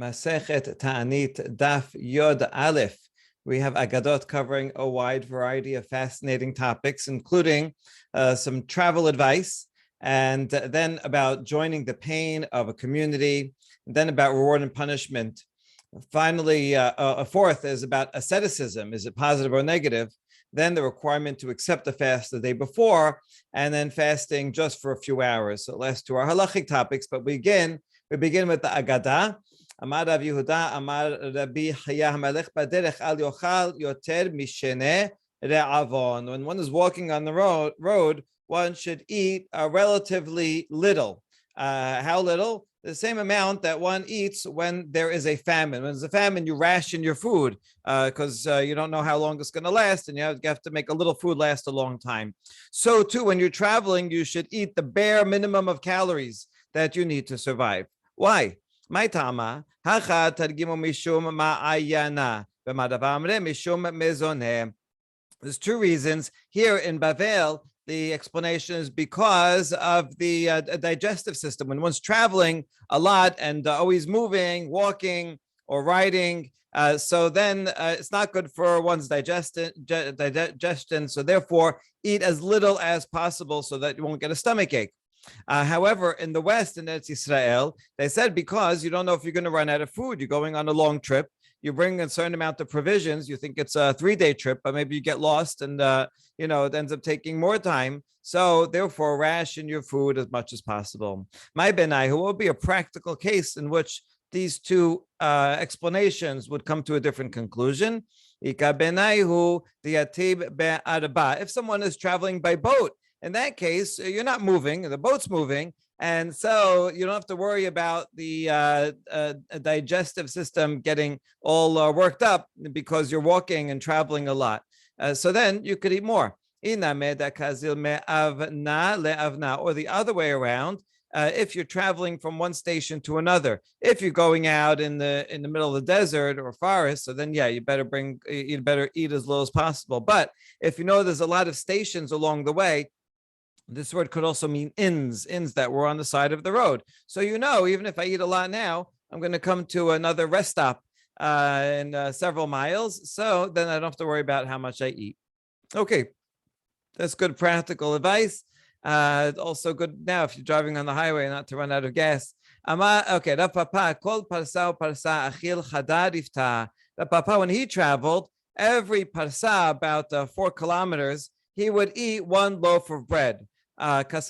Masechet Taanit Daf Yod Aleph. We have Agadot covering a wide variety of fascinating topics, including some travel advice, and then about joining the pain of a community, and then about reward and punishment. Finally, a fourth is about asceticism. Is it positive or negative? Then the requirement to accept the fast the day before, and then fasting just for a few hours. So last two are halachic topics, but we begin with the Agadah. Amar Rav Yehuda, Amar Rabbi Chaya Hamelech Baderech Al Yochal Yoter Mishene Re'avon. When one is walking on the road, one should eat relatively little. How little? The same amount that one eats when there is a famine. When there's a famine, you ration your food because you don't know how long it's going to last, and you have to make a little food last a long time. So too, when you're traveling, you should eat the bare minimum of calories that you need to survive. Why? My tama, hacha targimu mishum ma'ayana, v'madavamre mishum mezoneh. There's two reasons. Here in Bavel, the explanation is because of the digestive system. When one's traveling a lot and always moving, walking, or riding, so then it's not good for one's digestion. So therefore, eat as little as possible so that you won't get a stomach ache. However, in the West, in Eretz Yisrael, they said because you don't know if you're going to run out of food, you're going on a long trip, you bring a certain amount of provisions, you think it's a 3-day trip, but maybe you get lost and, it ends up taking more time. So therefore, ration your food as much as possible. My benai, who will be a practical case in which these two explanations would come to a different conclusion. If someone is traveling by boat, in that case, you're not moving, the boat's moving, and so you don't have to worry about the digestive system getting all worked up because you're walking and traveling a lot. So then you could eat more. Or the other way around, if you're traveling from one station to another, if you're going out in the middle of the desert or forest, so then you better eat as little as possible. But if you know there's a lot of stations along the way, this word could also mean inns that were on the side of the road. So even if I eat a lot now, I'm going to come to another rest stop in several miles. So then I don't have to worry about how much I eat. Okay, that's good practical advice. Also good now if you're driving on the highway not to run out of gas. Okay, Rav Papa, kol parsa parsa achil chadar ifta. Rav Papa, when he traveled, every parsa, about 4 kilometers, he would eat 1 loaf of bread. Because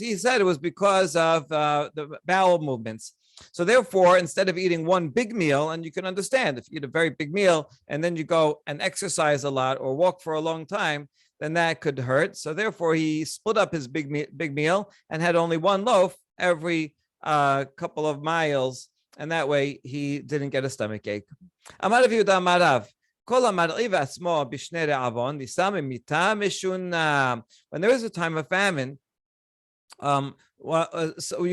he said it was because of the bowel movements. So therefore, instead of eating 1 big meal, and you can understand if you eat a very big meal and then you go and exercise a lot or walk for a long time, then that could hurt. So therefore, he split up his big meal and had only 1 loaf every couple of miles, and that way he didn't get a stomach ache. Amar Rav Yehuda Amar Rav. When there is a time of famine, so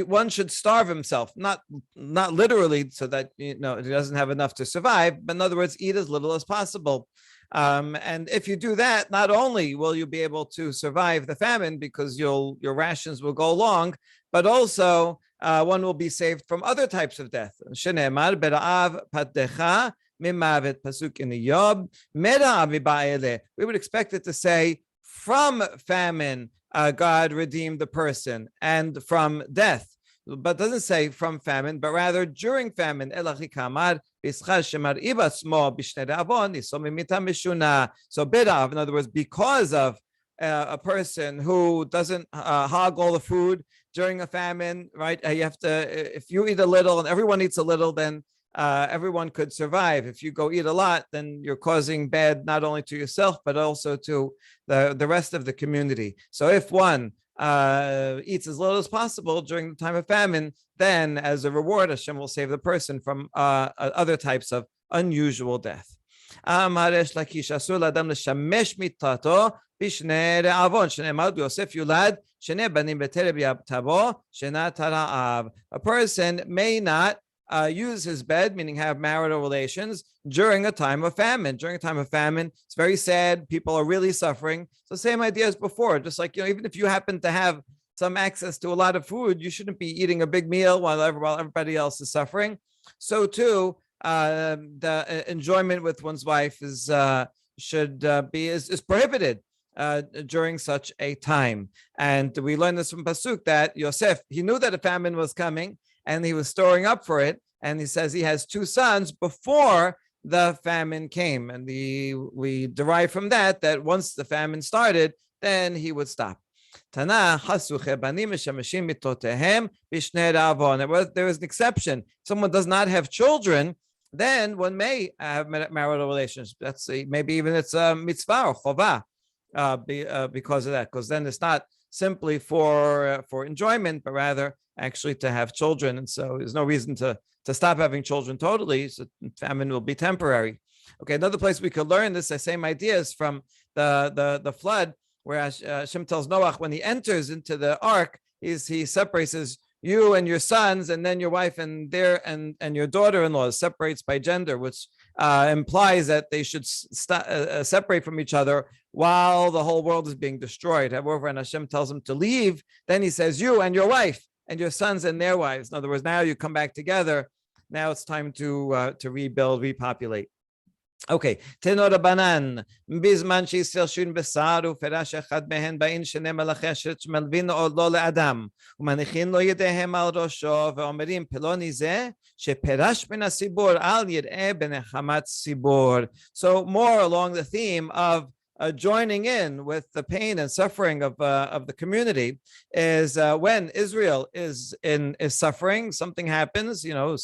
one should starve himself, not literally so that he doesn't have enough to survive, but in other words, eat as little as possible. And if you do that, not only will you be able to survive the famine because your rations will go long, but also one will be saved from other types of death. Mimavet pasuk in the Yob, we would expect it to say, from famine, God redeemed the person, and from death. But it doesn't say from famine, but rather during famine. So birav, in other words, because of a person who doesn't hog all the food during a famine, right? You have to, if you eat a little and everyone eats a little, then everyone could survive. If you go eat a lot, then you're causing bad not only to yourself, but also to the rest of the community. So if one eats as little as possible during the time of famine, then as a reward, Hashem will save the person from other types of unusual death. A person may not use his bed, meaning have marital relations, during a time of famine. During a time of famine, it's very sad. People are really suffering. So same idea as before. Just like, even if you happen to have some access to a lot of food, you shouldn't be eating a big meal while everybody else is suffering. So too, the enjoyment with one's wife is prohibited during such a time. And we learn this from Pasuk that Yosef, he knew that a famine was coming and he was storing up for it. And he says he has 2 sons before the famine came. And we derive from that once the famine started, then he would stop. There was an exception. Someone does not have children, then one may have marital relations. Maybe even it's a mitzvah or chovah because of that. Because then it's not simply for enjoyment, but rather actually to have children. And so there's no reason to stop having children totally. So famine will be temporary. Okay, another place we could learn this same ideas from the flood, where Hashem tells Noach when he enters into the ark, he separates you and your sons, and then your wife and your daughter-in-law, separates by gender, which implies that they should separate from each other while the whole world is being destroyed. However, when Hashem tells him to leave, then he says you and your wife and your sons and their wives. In other words, now you come back together. Now it's time to rebuild, repopulate. Okay, Tenor Banan, Bizman Shisel Shun Besaru, Ferash Echad Behen Bain Shene Malachesh Melvin Odlo Adam, Umanichin Lo Yedehem Al Rosho, Veomerim Peloni Ze, Sheperash Ben Asibur Al Yed'e Ben Hamat Sibur. So more along the theme of joining in with the pain and suffering of the community is when Israel is suffering, something happens, so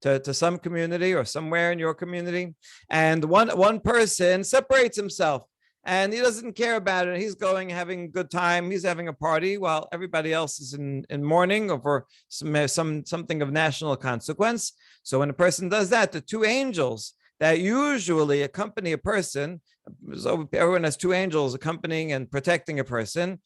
to some community or somewhere in your community, and one person separates himself and he doesn't care about it. He's having a good time. He's having a party while everybody else is in mourning over something of national consequence. So when a person does that, the 2 angels that usually accompany a person, so everyone has 2 angels accompanying and protecting a person.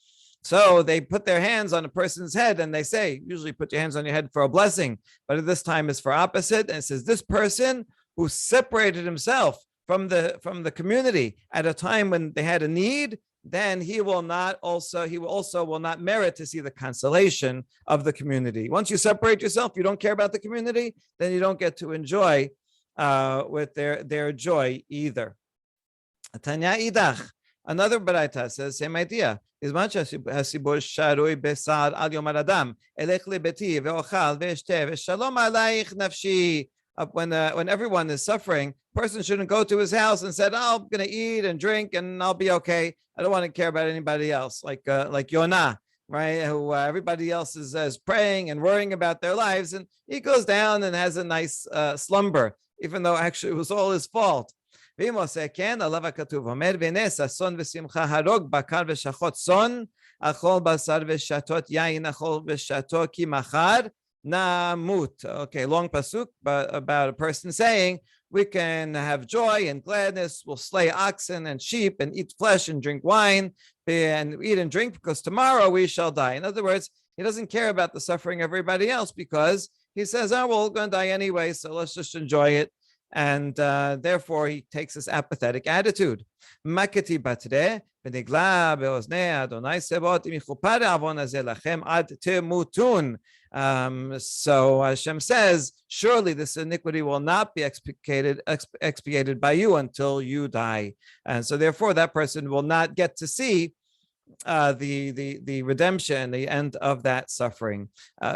So they put their hands on a person's head and they say, usually put your hands on your head for a blessing, but at this time it's for opposite. And it says, this person who separated himself from the community at a time when they had a need, then he will also will not merit to see the consolation of the community. Once you separate yourself, you don't care about the community, then you don't get to enjoy with their joy either. Tanya Idach, another baraita says same idea. Is much as hasibur sharui besar al yom adam elech lebeti ve'ochal ve'eshte ve'shalom alayich nafshi. When everyone is suffering, a person shouldn't go to his house and said, oh, I'm going to eat and drink and I'll be okay. I don't want to care about anybody else, like Yonah, right? Who everybody else is praying and worrying about their lives, and he goes down and has a nice slumber, even though actually it was all his fault. ואם עושה כן, עליו הכתוב אומר, והנה ששון ושמחה הרוג בקר ושחוט צאן, אכול בשר ושתות יין, אכול ושתו כי מחר namut. Okay, long pasuk about a person saying, we can have joy and gladness, we'll slay oxen and sheep and eat flesh and drink wine and eat and drink because tomorrow we shall die. In other words, he doesn't care about the suffering of everybody else because he says, oh, well, we're going to die anyway, so let's just enjoy it. And therefore he takes this apathetic attitude. Makati batre v'nigla beoznei Adonai Sebot imichupar avon hazeh lachem ad temutun. So Hashem says, surely this iniquity will not be expiated by you until you die. And so therefore that person will not get to see the redemption, the end of that suffering.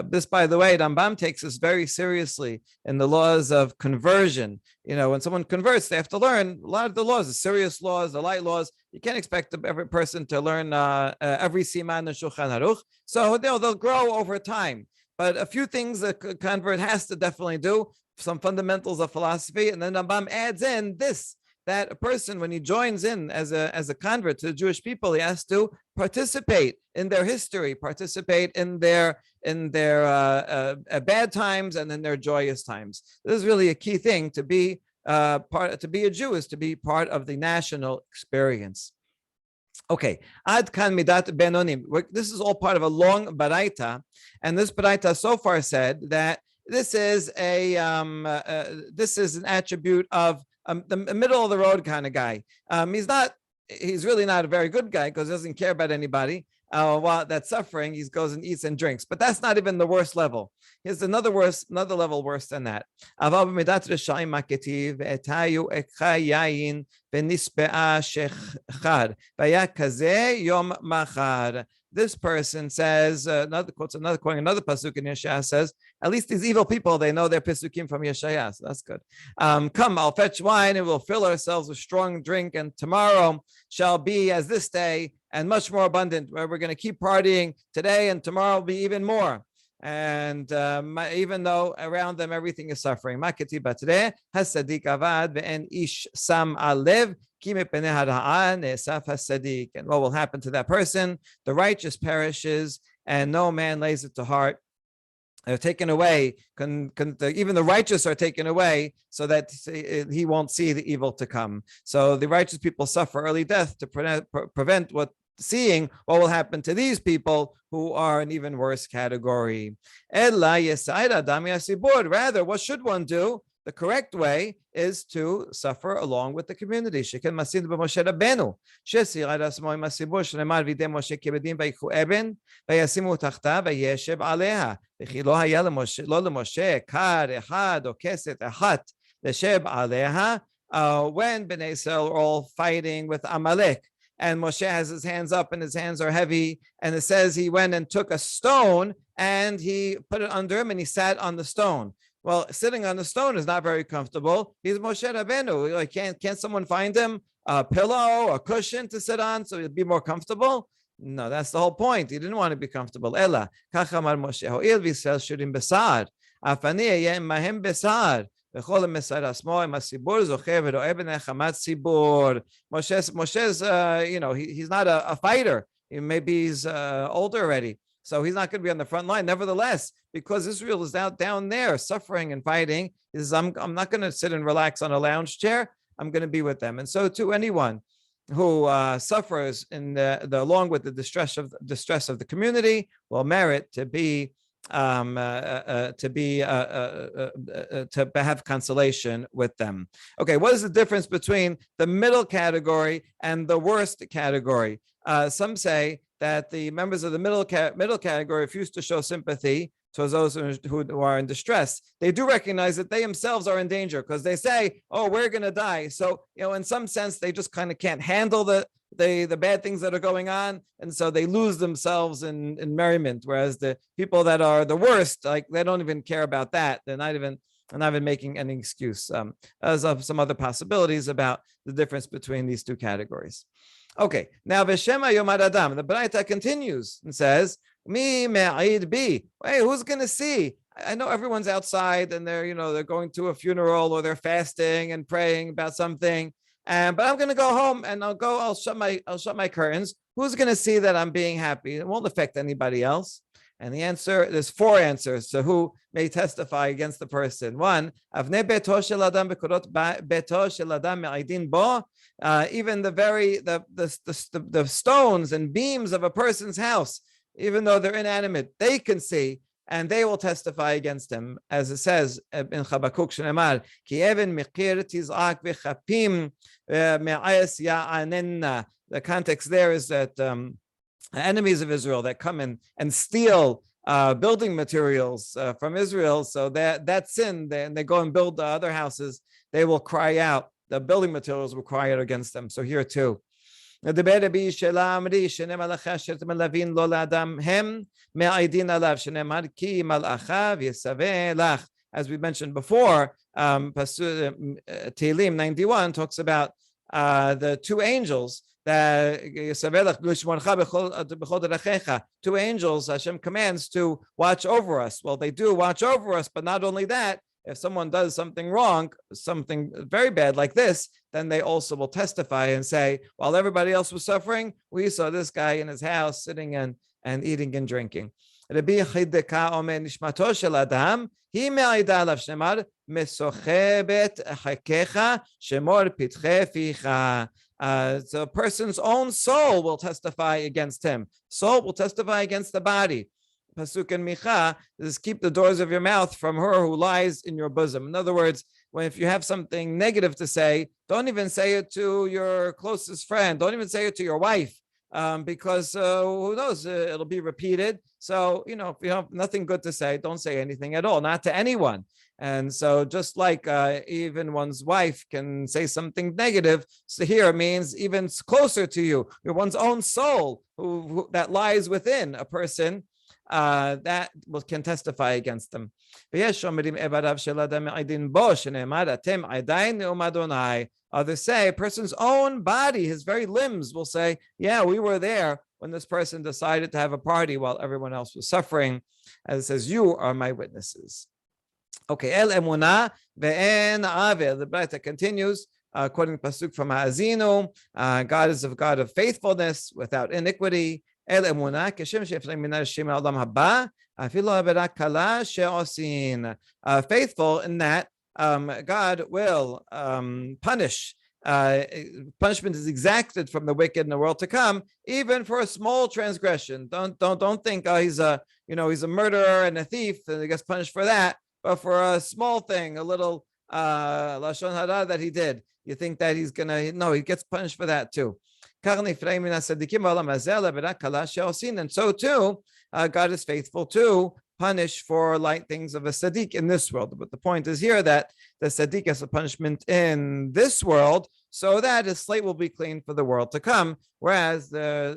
This, by the way, Rambam takes this very seriously in the laws of conversion. When someone converts, they have to learn a lot of the laws, the serious laws, the light laws. You can't expect every person to learn every siman in Shulchan Aruch. So they'll grow over time. But a few things a convert has to definitely do, some fundamentals of philosophy, and then Rambam adds in this, that a person, when he joins in as a convert to the Jewish people, he has to participate in their history, participate in their bad times and in their joyous times. This is really a key thing to be to be a Jew, is to be part of the national experience. Okay, Ad Kan Midat Benonim. This is all part of a long baraita, and this baraita so far said that this is an attribute of the middle of the road kind of guy. He's really not a very good guy because he doesn't care about anybody. while that's suffering, he goes and eats and drinks. But that's not even the worst level. Here's another level worse than that. This person says, another quoting another pasuk in Yeshaya says, at least these evil people, they know their pasukim from Yeshaya, so that's good. Come, I'll fetch wine and we'll fill ourselves with strong drink, and tomorrow shall be as this day and much more abundant, where we're going to keep partying today and tomorrow will be even more. And even though around them everything is suffering. And what will happen to that person? The righteous perishes and no man lays it to heart. They're taken away. Even the righteous are taken away so that he won't see the evil to come. So the righteous people suffer early death to prevent seeing what will happen to these people who are an even worse category. Rather, what should one do? The correct way is to suffer along with the community. When Bnei Israel are all fighting with Amalek, and Moshe has his hands up and his hands are heavy, and it says he went and took a stone and he put it under him and he sat on the stone. Well, sitting on the stone is not very comfortable. He's Moshe Rabbeinu. Like, can't someone find him a pillow, a cushion to sit on so he'd be more comfortable? No, that's the whole point. He didn't want to be comfortable. Ella, kachamar Moshe, ho'il v'Yisrael shurim besar, afani ayem mahem besar. Moshe's, he's not a fighter. Maybe he's older already, so he's not going to be on the front line. Nevertheless, because Israel is down there suffering and fighting, I'm not going to sit and relax on a lounge chair. I'm going to be with them. And so to anyone who suffers in along with the distress of the community will merit to have consolation with them. Okay, what is the difference between the middle category and the worst category? Some say that the members of the middle category refuse to show sympathy towards those who are in distress. They do recognize that they themselves are in danger because they say, "Oh, we're going to die." So, in some sense, they just kind of can't handle the bad things that are going on, and so they lose themselves in merriment. Whereas the people that are the worst, like, they don't even care about that. They're not even making any excuse. There's some other possibilities about the difference between these two categories. Okay, now Veshema Yomad Adam, the Braita continues and says, "Mi me'id bi." Hey, who's going to see? I know everyone's outside and they're going to a funeral or they're fasting and praying about something. But I'm going to go home and I'll shut my curtains. Who's going to see that I'm being happy? It won't affect anybody else. And the answer, there's 4 answers to who may testify against the person. 1, even the stones and beams of a person's house, even though they're inanimate, they can see, and they will testify against him, as it says in Habakkuk, Shneimar, Ki even mikir tizak v'chapim me'ayes ya'anenna. The context there is that enemies of Israel that come in and steal building materials from Israel, so that sin, and they go and build other houses, they will cry out. The building materials will cry out against them. So here too. As we mentioned before, Tehillim 91 talks about the 2 angels that 2 angels Hashem commands to watch over us. Well, they do watch over us, but not only that, if someone does something wrong, something very bad like this, then they also will testify and say, while everybody else was suffering, we saw this guy in his house sitting and eating and drinking. Rabbi Chideka omer nishmato shel adam hi me'ida alav shnemar mesochebet chakecha shemor pitche ficha. So a person's own soul will testify against him. Soul will testify against the body. Pasuk in Micha is keep the doors of your mouth from her who lies in your bosom. In other words, if you have something negative to say, don't even say it to your closest friend. Don't even say it to your wife. because who knows, it'll be repeated. So, if you have nothing good to say, don't say anything at all, not to anyone. And so just like even one's wife can say something negative, so here means even closer to you, one's own soul who that lies within a person, that can testify against them. Others say a person's own body, his very limbs will say, yeah, we were there when this person decided to have a party while everyone else was suffering. As it says, you are my witnesses. Okay, El Emunah ve'en Avel. The Braita continues, quoting pasuk from Ha'azinu. God is a God of faithfulness without iniquity. El Emunah keshem she'eflem min ha'shem ha'olam haba afilo avera kala she'osin. Faithful in that God will punish. Punishment is exacted from the wicked in the world to come, even for a small transgression. Don't think he's a murderer and a thief and he gets punished for that. But for a small thing, a little lashon hara that he did, you think that he's gonna? No, he gets punished for that too. And so too, God is faithful to punish for light things of a tzaddik in this world. But the point is here that the tzaddik has a punishment in this world, so that his slate will be clean for the world to come. Whereas the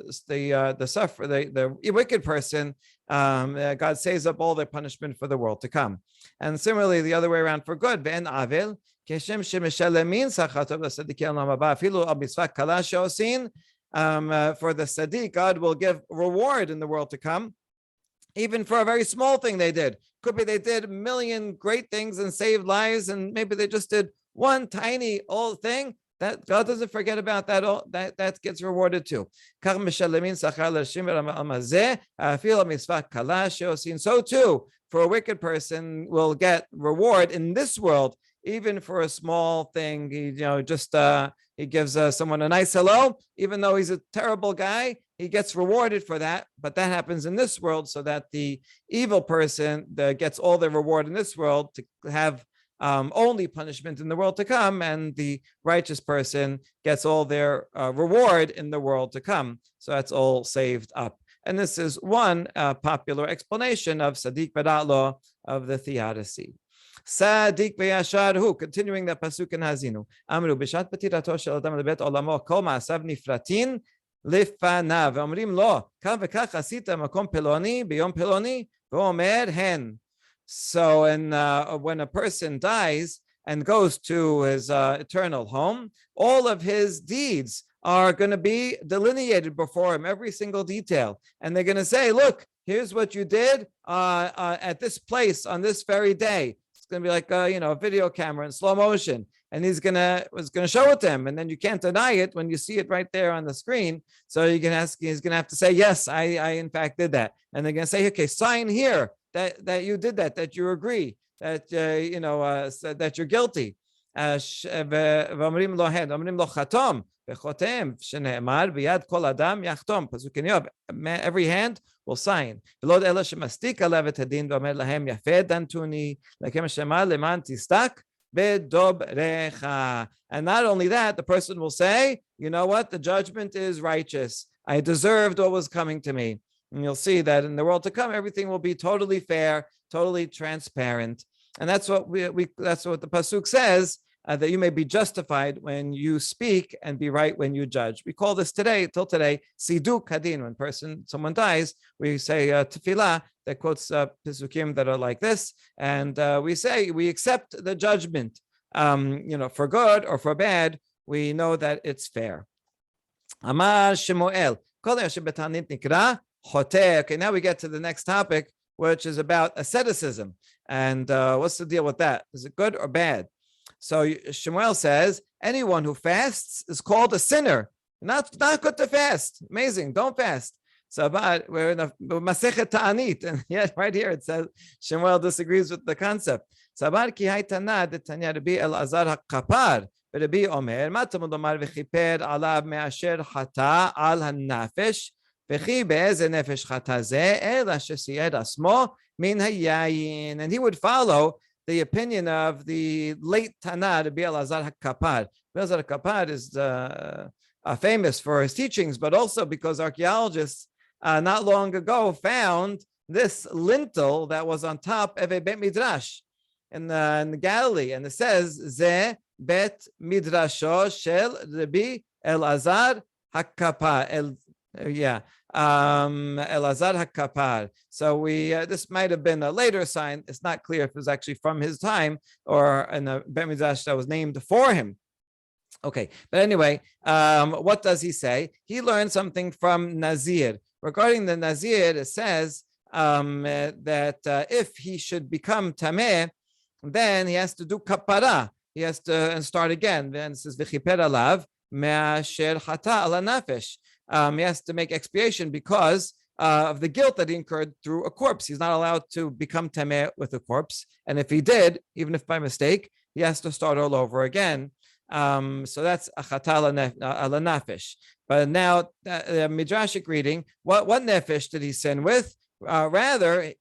wicked person, God saves up all their punishment for the world to come. And similarly, the other way around for good. For the tzaddik, God will give reward in the world to come, even for a very small thing they did. Could be they did a million great things and saved lives, and maybe they just did one tiny old thing. That God doesn't forget about that. That gets rewarded too. So too, for a wicked person will get reward in this world, even for a small thing. He gives someone a nice hello, even though he's a terrible guy. He gets rewarded for that, but that happens in this world, so that the evil person gets all the reward in this world to have only punishment in the world to come, and the righteous person gets all their reward in the world to come. So that's all saved up. And this is one popular explanation of Sadiq Bada'lo of the theodicy. Sadiq V'yasharhu, continuing the pasuk in Hazinu. Amru b'shat petirato shel adam lebet olamo kol ma'asav nifratin lifanav. V'omrim lo, kav v'kach asita makom peloni b'yom peloni v'omer hen. So, when a person dies and goes to his eternal home, all of his deeds are going to be delineated before him, every single detail. And they're going to say, look, here's what you did at this place on this very day. It's going to be like a video camera in slow motion. And he's going to show it to him. And then you can't deny it when you see it right there on the screen. So he's going to have to say, yes, I in fact did that. And they're going to say, okay, sign here that you did that you agree, that that you're guilty. Every hand will sign. And not only that, the person will say, you know what, the judgment is righteous. I deserved what was coming to me. And you'll see that in the world to come, everything will be totally fair, totally transparent. And that's what that's what the pasuk says, that you may be justified when you speak and be right when you judge. We call this till today, siduk hadin. When someone dies, we say tefillah that quotes pasukim that are like this, and we say we accept the judgment, for good or for bad. We know that it's fair. Amar Shemuel. Okay, now we get to the next topic, which is about asceticism. And what's the deal with that? Is it good or bad? So Shemuel says, anyone who fasts is called a sinner. Not good to fast. Amazing. Don't fast. So we're in a Masechet Taanit, and yet right here it says Shemuel disagrees with the concept. Sabar ki hay Tana de Tanya Rabbi Elazar HaKapar, Rabbi Omer, ma tamud omar v'chiper alav me'asher hata al hanafesh, v'chi be'eze nefesh chata ze el asher siyed asmo min hayayin. And he would follow the opinion of the late Tana, Rabbi Elazar HaKapar. Elazar HaKapar is famous for his teachings, but also because archaeologists not long ago found this lintel that was on top of a Bet Midrash in the Galilee, and it says Ze Bet Midrasho Shel Rabbi Elazar Hakapar. Elazar Hakapar. So this might have been a later sign. It's not clear if it was actually from his time or in a Bet Midrash that was named for him. Okay, but anyway, what does he say? He learned something from Nazir. Regarding the Nazir, it says that if he should become Tameh, then he has to do kapara. He has to start again. Then it says v'chiper alav me'asher hata ala nafesh. He has to make expiation because of the guilt that he incurred through a corpse. He's not allowed to become Tameh with a corpse. And if he did, even if by mistake, he has to start all over again. So that's a chata ala nafesh. But now, the midrashic reading, what nefesh did he sin with? Rather,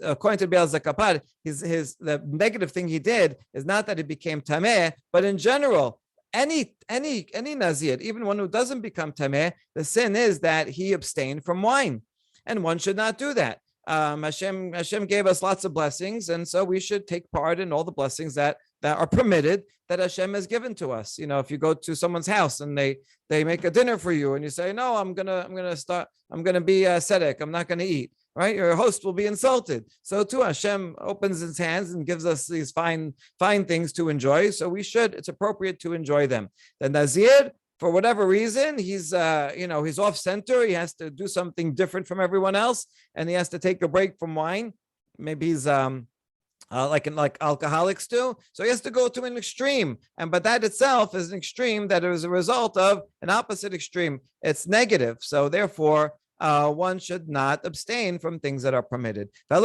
according to Bial Zakapar, the negative thing he did is not that he became tameh, but in general, any nazir, even one who doesn't become tameh, the sin is that he abstained from wine, and one should not do that. Hashem gave us lots of blessings, and so we should take part in all the blessings that are permitted that Hashem has given to us. You know, if you go to someone's house and they make a dinner for you, and you say, "No, I'm gonna be ascetic. I'm not gonna eat." Right? Your host will be insulted. So too, Hashem opens His hands and gives us these fine things to enjoy. So it's appropriate to enjoy them. The Nazir, for whatever reason, he's off center. He has to do something different from everyone else, and he has to take a break from wine. Maybe he's like alcoholics do. So he has to go to an extreme, but that itself is an extreme that is a result of an opposite extreme. It's negative. So therefore, one should not abstain from things that are permitted. The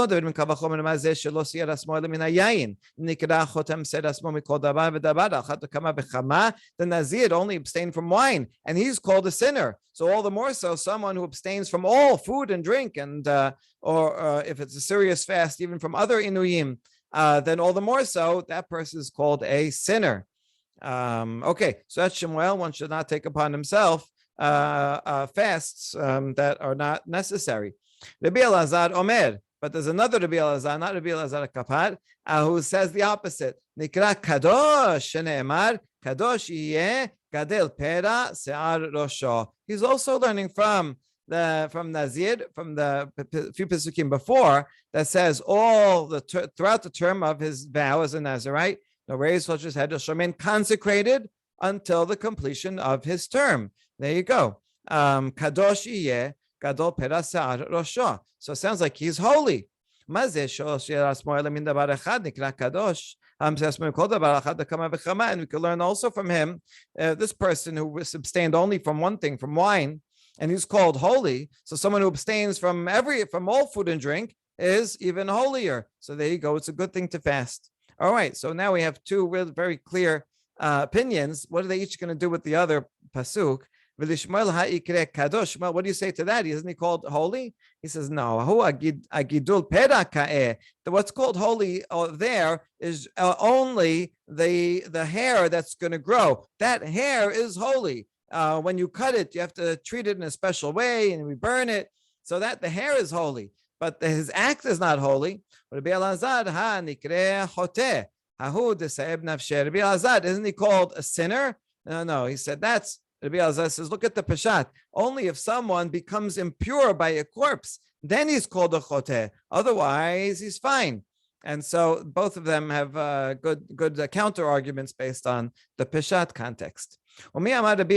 Nazir only abstained from wine, and he's called a sinner. So all the more so, someone who abstains from all food and drink, and or if it's a serious fast, even from other inuyim, then all the more so, that person is called a sinner. Okay, so that's Shemuel. One should not take upon himself fasts that are not necessary. Rabbi Elazar Omer, but there's another Rabbi Elazar, not Rabbi Elazar Kapar, who says the opposite. Nikra kadosh, shene'emar kadosh yeh gadel pera se'ar rosho. He's also learning from Nazir, from the few Pesukim before, that says throughout the term of his vow as a Nazirite, the raised such his head shall remain consecrated until the completion of his term. There you go. Kadosh yeh gadol pera se'ar rosho. So it sounds like he's holy. And we can learn also from him, this person who abstained only from one thing, from wine, and he's called holy. So someone who abstains from all food and drink is even holier. So there you go. It's a good thing to fast. All right. So now we have two very clear opinions. What are they each going to do with the other pasuk? What do you say to that? Isn't he called holy? He says, no. What's called holy there is only the hair that's going to grow. That hair is holy. When you cut it, you have to treat it in a special way, and we burn it, so that the hair is holy. But his act is not holy. Rabbi Elazar, isn't he called a sinner? No. He said that's. Rabbi Elazar says, look at the Peshat. Only if someone becomes impure by a corpse, then he's called a choteh. Otherwise, he's fine. And so both of them have good counter arguments based on the Peshat context. Now, Rabbi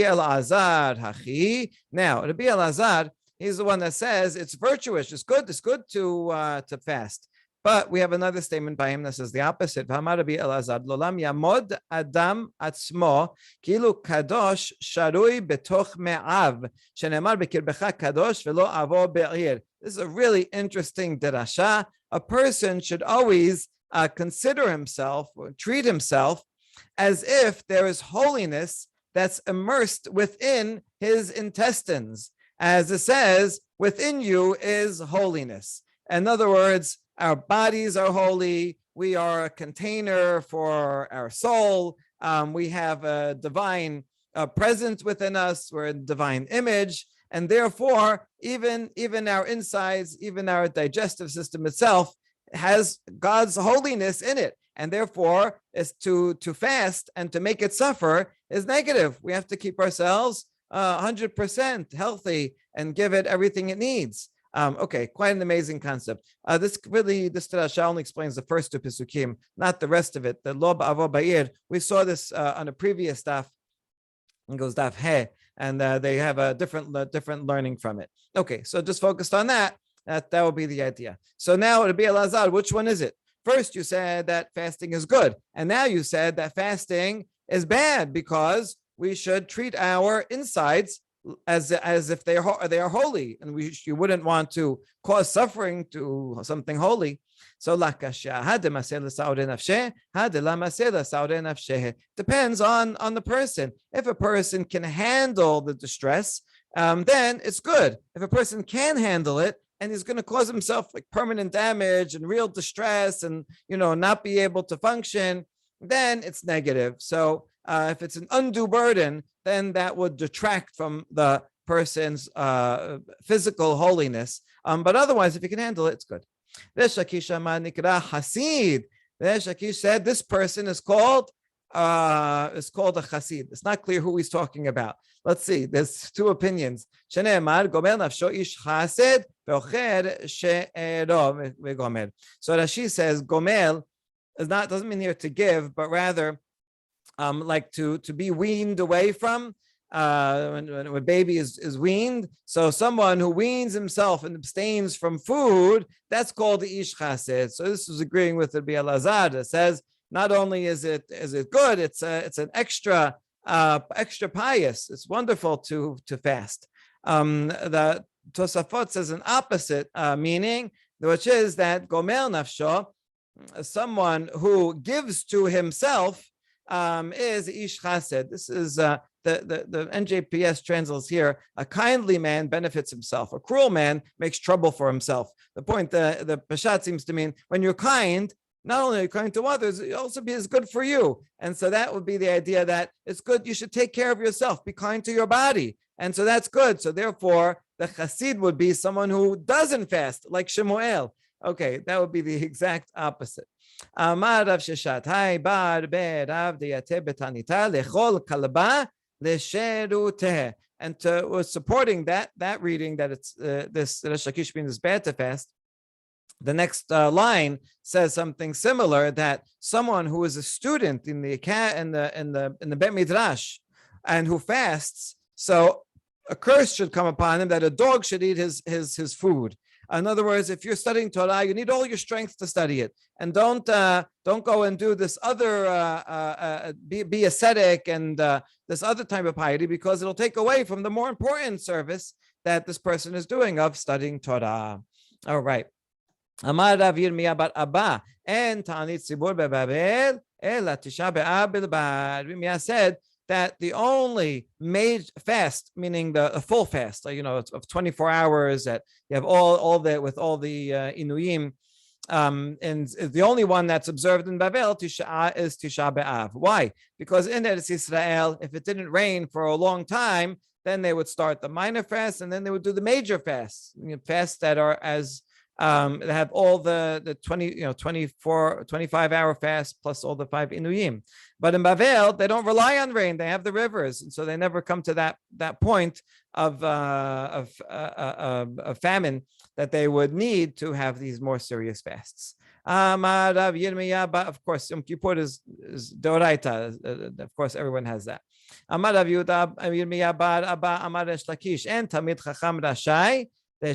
Elazar, he's the one that says it's virtuous, it's good to fast. But we have another statement by him that says the opposite. Rabbi Elazar, lolam yamod adam atzmo kilu kadosh sharui betoch me'av shenemar bekirbecha kadosh velo avo be'ir. This is a really interesting derasha. A person should always consider himself or treat himself as if there is holiness that's immersed within his intestines. As it says, within you is holiness. In other words, our bodies are holy. We are a container for our soul. We have a divine present within us. We're a divine image, and therefore, even our insides, even our digestive system itself, has God's holiness in it, and therefore, is to fast and to make it suffer is negative. We have to keep ourselves 100% healthy and give it everything it needs. Okay, quite an amazing concept. This Tarasha only explains the first two Pesukim, not the rest of it. The Lo Ba'avo Ba'ir, we saw this on a previous daf. It goes daf He, and they have a different learning from it. Okay, so just focused on that. That will be the idea. So now Rabbi Elazar, which one is it? First, you said that fasting is good, and now you said that fasting is bad because we should treat our insides as if they are holy, and you wouldn't want to cause suffering to something holy. So depends on the person. If a person can handle the distress, then it's good. If a person can handle it and he's going to cause himself like permanent damage and real distress and not be able to function, then it's negative. So if it's an undue burden, then that would detract from the person's physical holiness. But otherwise, if you can handle it, it's good. Resh Lakish said this person is called a Hasid. It's not clear who he's talking about. Let's see. There's two opinions. So Rashi says Gomel doesn't mean here to give, but rather like to be weaned away from. When a baby is weaned, so someone who weans himself and abstains from food, that's called the ish chassid. So this is agreeing with the Elazar that says not only is it good, it's an extra pious. It's wonderful to fast. The Tosafot says an opposite meaning, which is that gomel nafsho, someone who gives to himself, is ish chassid. This is the NJPS translates here: a kindly man benefits himself, a cruel man makes trouble for himself. The point, the Peshat seems to mean when you're kind, not only are you kind to others, it also is good for you. And so that would be the idea that it's good. You should take care of yourself, be kind to your body. And so that's good. So therefore, the chassid would be someone who doesn't fast, like Shemuel. Okay, that would be the exact opposite. Amar Rav Sheshat, Hai bar be Rav deyate betanita lechol kalba lesheruteh. And was supporting that reading that it's this Resh Lakish means it's bad to fast. The next line says something similar, that someone who is a student in the Bet Midrash and who fasts, so a curse should come upon him that a dog should eat his food. In other words, if you're studying Torah, you need all your strength to study it, and don't go and do this other be ascetic and this other type of piety, because it'll take away from the more important service that this person is doing of studying Torah. All right. Amar Rav Yirmiyah bar Abba and Taanit Tzibur beBabel ela Tisha B'Av bilbad. Yirmiyah said that the only made fast, meaning the full fast, of 24 hours, that you have all the with all the Inuyim, and the only one that's observed in Babel is Tisha B'Av. Why? Because in Eretz Yisrael, if it didn't rain for a long time, then they would start the minor fast, and then they would do the major fasts, fasts that are as they have all the 25-hour fast plus all the 5 inuyim. But in Bavel, they don't rely on rain; they have the rivers, and so they never come to that point of famine that they would need to have these more serious fasts. Of course, Yom Kippur is Deoraita. Of course, everyone has that. Amar Rav Yehuda Yirmiyah bar Abba Amar Resh Lakish and Tamid Chacham Rashai. So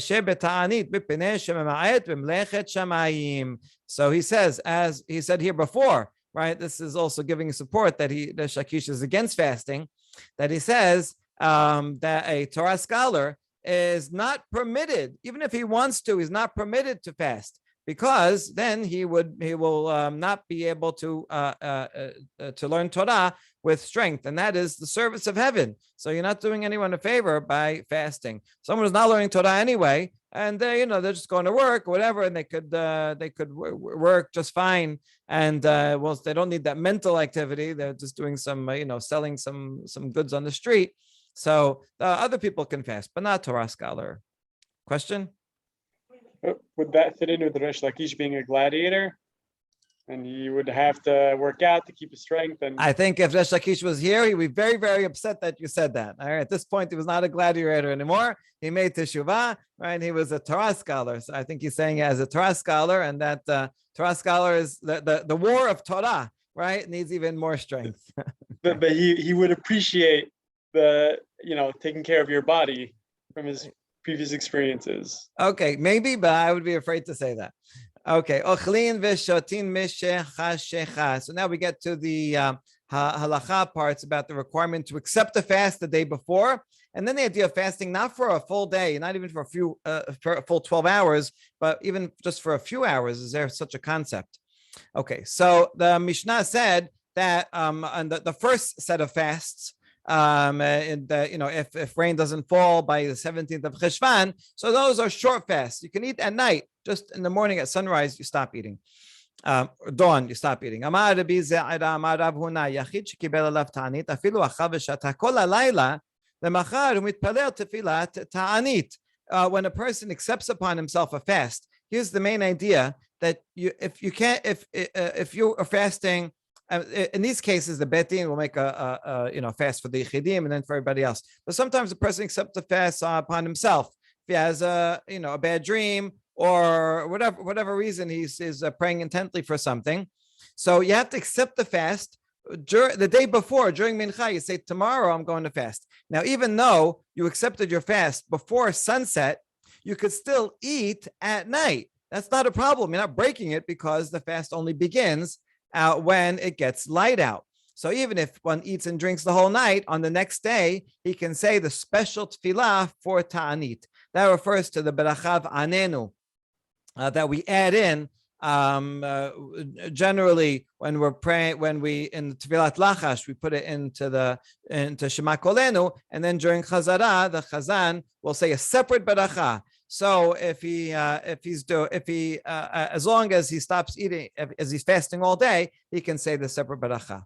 he says, as he said here before, right? This is also giving support that the Shakish is against fasting. That he says that a Torah scholar is not permitted, even if he wants to, he's not permitted to fast. because then he will not be able to learn Torah with strength, and that is the service of heaven. So you're not doing anyone a favor by fasting. Someone who's not learning Torah anyway, and they're just going to work or whatever, and they could work just fine, and they don't need that mental activity. They're just doing some selling some goods on the street. So other people can fast, but not Torah scholar. Question? Would that fit in with the Resh Lakish being a gladiator? And he would have to work out to keep his strength. And I think if Resh Lakish was here, he would be very, very upset that you said that. All right. At this point, he was not a gladiator anymore. He made teshuvah, right? He was a Torah scholar. So I think he's saying as a Torah scholar, and that Torah scholar is the war of Torah, right? It needs even more strength. but he would appreciate the taking care of your body from his previous experiences. Okay, maybe, but I would be afraid to say that. Okay, ochlin v'shotin mishecha. So now we get to the halacha parts about the requirement to accept the fast the day before, and then the idea of fasting not for a full day, not even for a full 12 hours, but even just for a few hours. Is there such a concept? Okay, so the Mishnah said that on the first set of fasts, if rain doesn't fall by the 17th of Cheshvan, so those are short fasts. You can eat at night, just in the morning at sunrise, you stop eating. Dawn, you stop eating. When a person accepts upon himself a fast, here's the main idea that if you are fasting. In these cases, the Bet Din will make a fast for the Yichidim and then for everybody else. But sometimes a person accepts the fast upon himself. If he has a bad dream or whatever reason he's praying intently for something, so you have to accept the fast the day before during Mincha. You say, tomorrow I'm going to fast. Now, even though you accepted your fast before sunset, you could still eat at night. That's not a problem. You're not breaking it because the fast only begins when it gets light out. So even if one eats and drinks the whole night, on the next day, he can say the special tefillah for Taanit. That refers to the berachav anenu that we add in generally when we're praying, when we in the tefillat lachash, we put it into Shema Kolenu, and then during Chazara, the Chazan will say a separate beracha. So as long as he stops eating, as he's fasting all day, he can say the separate beracha.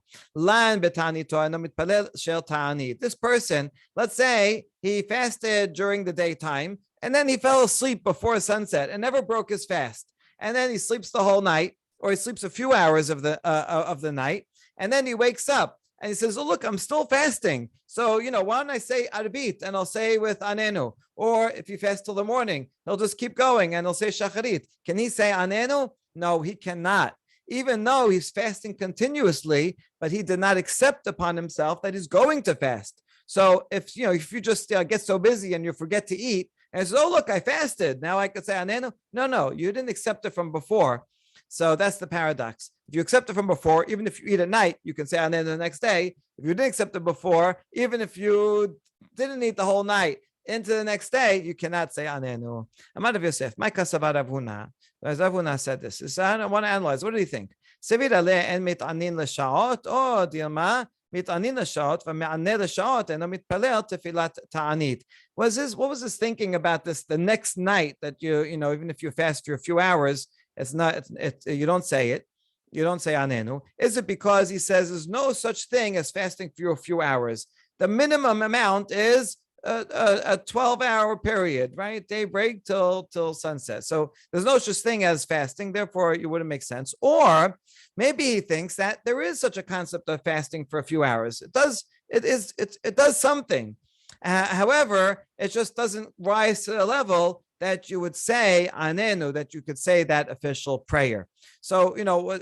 This person, let's say he fasted during the daytime, and then he fell asleep before sunset and never broke his fast, and then he sleeps the whole night, or he sleeps a few hours of the night, and then he wakes up and he says, "Oh, look, I'm still fasting. So, why don't I say arbit, and I'll say with anenu." Or if he fasts till the morning, he'll just keep going and he'll say shacharit. Can he say anenu? No, he cannot. Even though he's fasting continuously, but he did not accept upon himself that he's going to fast. So if you just get so busy and you forget to eat, and say, "Oh, look, I fasted. Now I could say anenu." No, you didn't accept it from before. So that's the paradox. If you accept it from before, even if you eat at night, you can say anenu the next day. If you didn't accept it before, even if you didn't eat the whole night, into the next day, you cannot say anenu. Amar Rav Yosef, my kasavar Rav Huna. As Rav Huna said this, I want to analyze. What do you think? Sevir aleh en mitanin l'shaot, or dilma mitanin l'shaot v'me'aneh l'shaot and mitpalel tefilat ta'anit. What was his thinking about this? The next night that even if you fast for a few hours, you don't say it. You don't say anenu. Is it because he says there's no such thing as fasting for a few hours? The minimum amount is a 12-hour period, right? Daybreak till sunset. So there's no such thing as fasting. Therefore, it wouldn't make sense. Or maybe he thinks that there is such a concept of fasting for a few hours. It does something. However, it just doesn't rise to the level that you would say anenu, that you could say that official prayer. So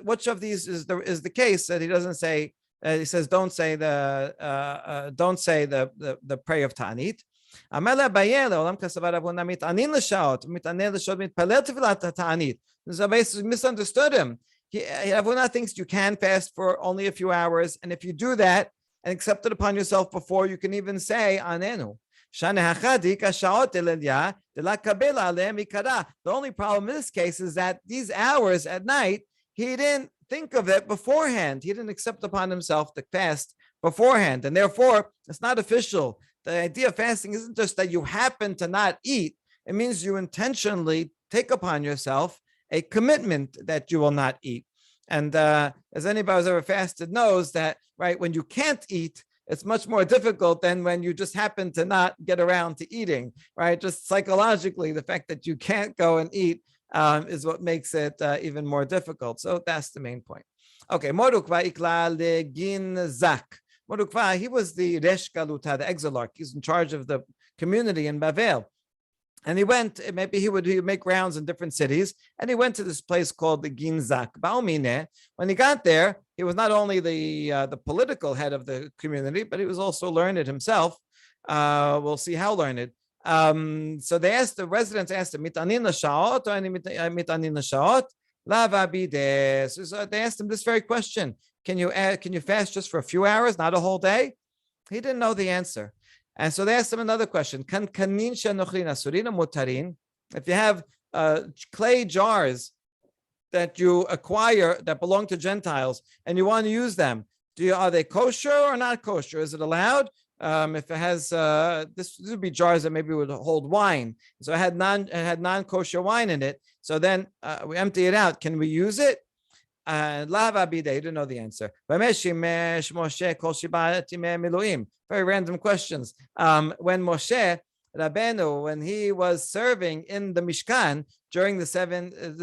which of these is the case that he doesn't say? He says, don't say the prayer of Taanit. So basically misunderstood him. Everyone thinks you can fast for only a few hours, and if you do that and accept it upon yourself before, you can even say anenu. The only problem in this case is that these hours at night, he didn't think of it beforehand. He didn't accept upon himself the fast beforehand. And therefore, it's not official. The idea of fasting isn't just that you happen to not eat. It means you intentionally take upon yourself a commitment that you will not eat. And as anybody who's ever fasted knows that, right, when you can't eat, it's much more difficult than when you just happen to not get around to eating, right? Just psychologically, the fact that you can't go and eat is what makes it even more difficult. So that's the main point. Okay, Morukva ikla legin zak. Morukva, he was the Resh Galuta, the exilarch. He's in charge of the community in Bavel. And he went, maybe he would make rounds in different cities, and he went to this place called the Ginzak. Baumine. When he got there, he was not only the political head of the community, but he was also learned himself. We'll see how learned. So the residents asked him, Mitanin l'shaot or mitanin l'shaot? Lava bide. So they asked him this very question: Can you fast just for a few hours, not a whole day? He didn't know the answer. And so they asked him another question. If you have clay jars that you acquire that belong to Gentiles and you want to use them, are they kosher or not kosher? Is it allowed? If it has this would be jars that maybe would hold wine. So it had non-kosher wine in it. So then we empty it out. Can we use it? Lava bide, you didn't know the answer. Very random questions. When Moshe Rabbeinu, when he was serving in the Mishkan during the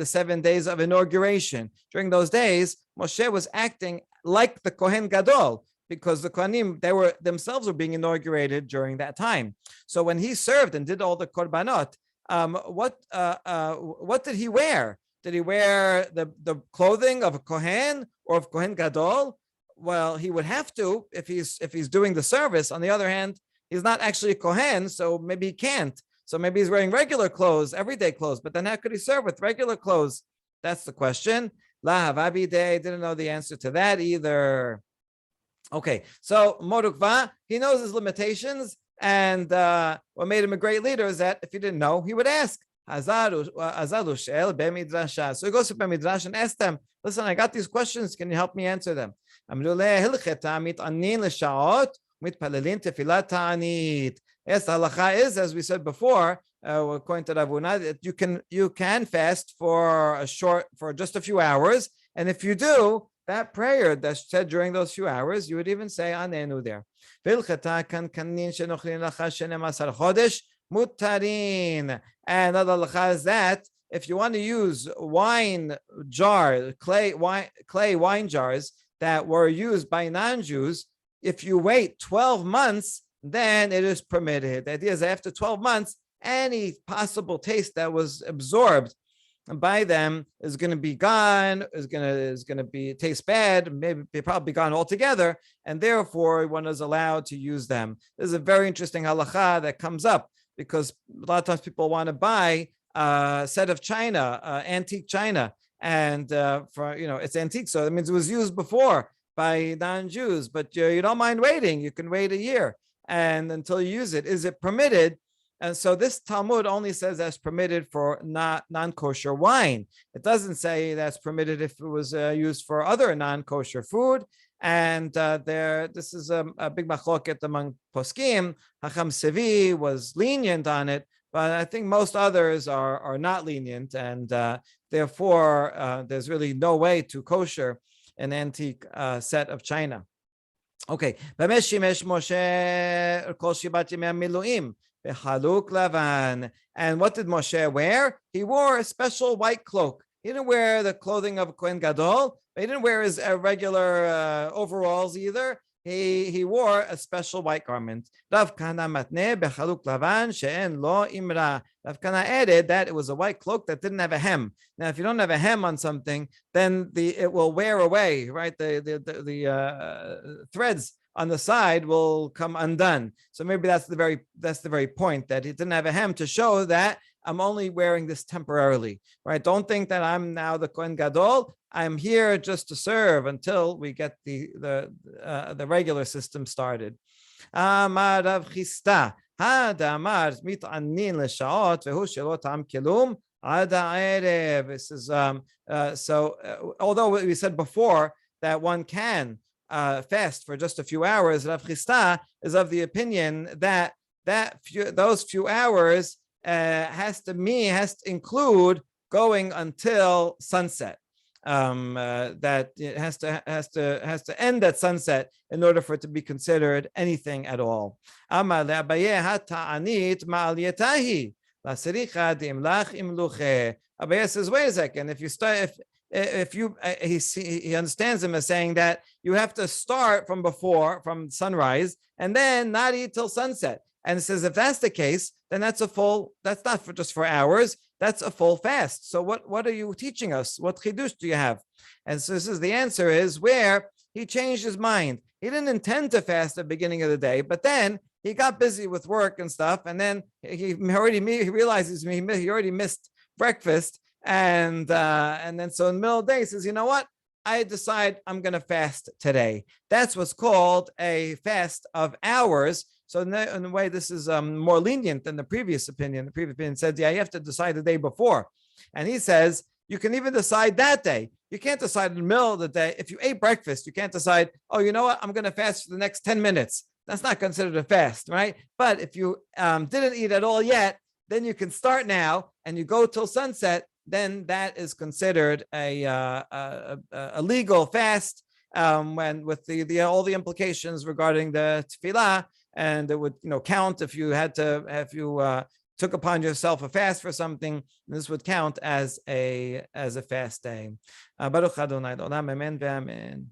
7 days of inauguration, during those days, Moshe was acting like the Kohen Gadol, because the Kohanim, themselves were being inaugurated during that time. So when he served and did all the korbanot, what did he wear? Did he wear the clothing of a Kohen or of Kohen Gadol? Well, he would have to if he's doing the service. On the other hand, he's not actually a Kohen, so maybe he can't. So maybe he's wearing regular clothes, everyday clothes. But then how could he serve with regular clothes? That's the question. La Havabi Day didn't know the answer to that either. Okay, so Morukva, he knows his limitations, and what made him a great leader is that if he didn't know, he would ask. So he goes to Midrash and asks them, listen, I got these questions. Can you help me answer them? Yes, the halacha is, as we said before, according to Ravuna, that you can fast for just a few hours. And if you do, that prayer that's said during those few hours, you would even say Anenu there. Mutarin. And the halacha is that if you want to use clay wine jars that were used by non-Jews, if you wait 12 months, then it is permitted. The idea is that after 12 months, any possible taste that was absorbed by them is going to be gone, is going to be taste bad, maybe probably gone altogether, and therefore one is allowed to use them. This is a very interesting halacha that comes up, because a lot of times people want to buy a set of china, antique china, and it's antique, so that means it was used before by non-Jews, but you don't mind waiting. You can wait a year and until you use it. Is it permitted? And so this Talmud only says that's permitted for non-kosher wine. It doesn't say that's permitted if it was used for other non-kosher food. And this is a big machloket among poskim. Hacham Sevi was lenient on it, but I think most others are not lenient, and therefore there's really no way to kosher an antique set of china. Okay. And what did Moshe wear? He wore a special white cloak. He didn't wear the clothing of Kohen Gadol. He didn't wear his regular overalls either. He wore a special white garment. Rav Kana added that it was a white cloak that didn't have a hem. Now, if you don't have a hem on something, then it will wear away, right? The threads on the side will come undone. So maybe that's the very point, that it didn't have a hem, to show that I'm only wearing this temporarily, right? Don't think that I'm now the Kohen Gadol. I'm here just to serve until we get the regular system started. Rav Chisda, הדאמר מתענין לשעות והוא שלא טעם כלום עד הערב. This is although we said before that one can fast for just a few hours, Rav Chisda is of the opinion that those few hours has to include going until sunset. That it has to end at sunset in order for it to be considered anything at all. Amar le'Abaye ha'ta'anit ma'al yetahi la'sericha de'imlach imluche. Abaye says, wait a second. If you start, if you he understands him as saying that you have to start from sunrise and then not eat till sunset. And it says if that's the case, then that's not for just for hours. That's a full fast. So what are you teaching us? What chidush do you have? And so this is the answer is where he changed his mind. He didn't intend to fast at the beginning of the day, but then he got busy with work and stuff, and then he realizes he already missed breakfast, and then so in the middle of the day he says, you know what? I decide I'm going to fast today. That's what's called a fast of hours. So in a way, this is more lenient than the previous opinion. The previous opinion said, yeah, you have to decide the day before. And he says, you can even decide that day. You can't decide in the middle of the day. If you ate breakfast, you can't decide, oh, you know what? I'm going to fast for the next 10 minutes. That's not considered a fast, right? But if you didn't eat at all yet, then you can start now and you go till sunset. Then that is considered a legal fast when with all the implications regarding the tefillah. And it would, count if you took upon yourself a fast for something. This would count as a fast day. Baruch Adonai Olam, amen ve'amen.